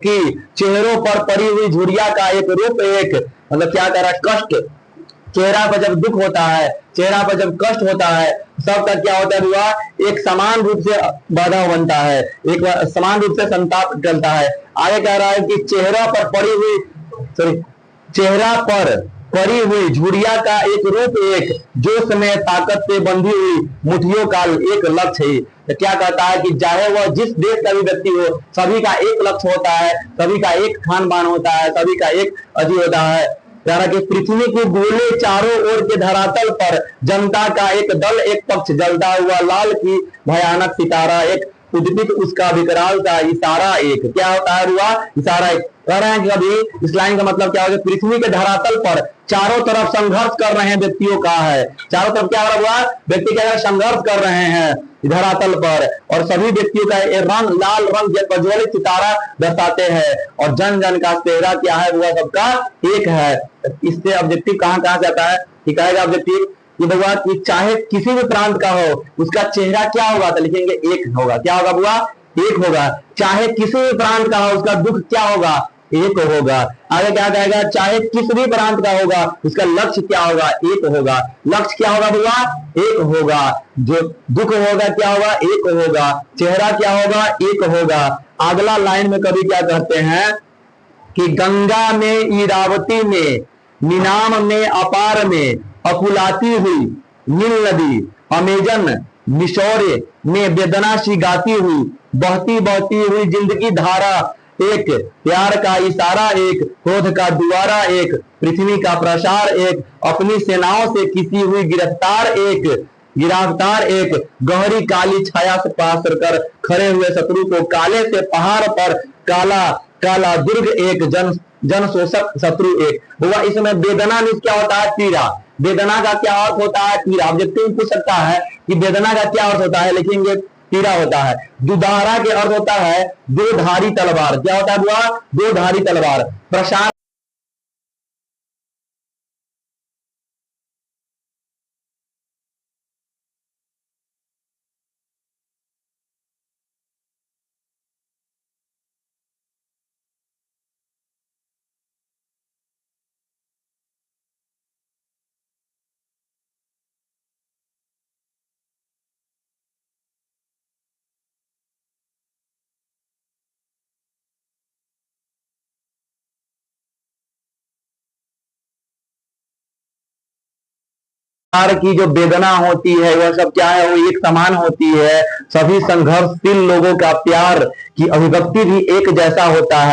कि चेहरों पर पड़ी हुई झुर्रियां का एक रूप एक मतलब क्या कर रहा है, कष्ट। चेहरा पर जब दुख होता है, चेहरा पर जब कष्ट होता है, सबका क्या होता है हुआ, एक समान रूप से बाधा बनता है, एक समान रूप से संताप चलता है। आगे कह रहा है कि चेहरा पर पड़ी हुई सॉरी चेहरा पर पड़ी हुई झुरिया का एक रूप एक, जोश में ताकत से बंधी हुई मुठियों का एक लक्ष्य है। तो क्या कहता है कि चाहे वह जिस देश का भी व्यक्ति हो, सभी का एक लक्ष्य होता है, सभी का एक खान पान होता है, सभी का एक अजीब होता है। कि पृथ्वी के गोले चारों ओर के धरातल पर जनता का एक दल एक पक्ष, जलता हुआ लाल की भयानक सितारा एक, उद्भित उसका विकराल का इशारा एक। क्या होता है हुआ, इशारा एक। कह रहे हैं कि अभी इस लाइन का मतलब क्या होगा, पृथ्वी के धरातल पर चारों तरफ संघर्ष कर रहे हैं व्यक्तियों का है, चारों तरफ क्या हो रहा हुआ, व्यक्ति क्या संघर्ष कर रहे हैं धरातल पर, और सभी व्यक्तियों का रंग लाल रंग प्रज्वलित सितारा दर्शाते हैं, और जन जन का चेहरा क्या है वह सबका एक है। इससे ऑब्जेक्टिव कहां कहां से आता है, कि कहेगा ऑब्जेक्टिव कि भगवान कि चाहे किसी भी प्रांत का हो उसका चेहरा क्या होगा, तो लिखेंगे एक होगा। क्या होगा बुआ, एक होगा। चाहे किसी भी प्रांत का हो उसका दुख क्या होगा, एक होगा। आगे क्या कहेगा, चाहे किस भी प्रांत का होगा उसका लक्ष्य क्या होगा, एक होगा। लक्ष्य क्या होगा बुआ, एक होगा। जो दुख होगा क्या होगा, एक होगा। चेहरा क्या होगा, एक होगा। अगला लाइन में कभी क्या कहते हैं कि गंगा में, इरावती में, नीनाम में, अपार में, अकुलाती हुई नील नदी, अमेजन मिशौरे में वेदना सी गाती हुई, बहती बहती हुई जिंदगी धारा एक, प्यार का इशारा एक, क्रोध का दुआरा एक, पृथ्वी का प्रसार एक, अपनी सेनाओं से किसी हुई गिरफ्तार एक, गहरी काली छाया से पास कर खड़े हुए शत्रु को, काले से पहाड़ पर काला काला दुर्ग एक, जन शोषक शत्रु एक। हुआ इसमें वेदना में क्या होता है, पीड़ा। वेदना का क्या अर्थ होता है, पीड़ा। ऑब्जेक्टिव पूछ सकता है कि वेदना का क्या अर्थ होता है, लिखेंगे पीड़ा होता है। दुधारा के अर्थ होता है दो धारी तलवार। क्या होता है बुआ, दो धारी तलवार। प्रशांत की जो वेदना होती है वह सब क्या है, वो एक समान होती है। सभी संघर्षशील लोगों का प्यार की अभिव्यक्ति भी एक जैसा होता है।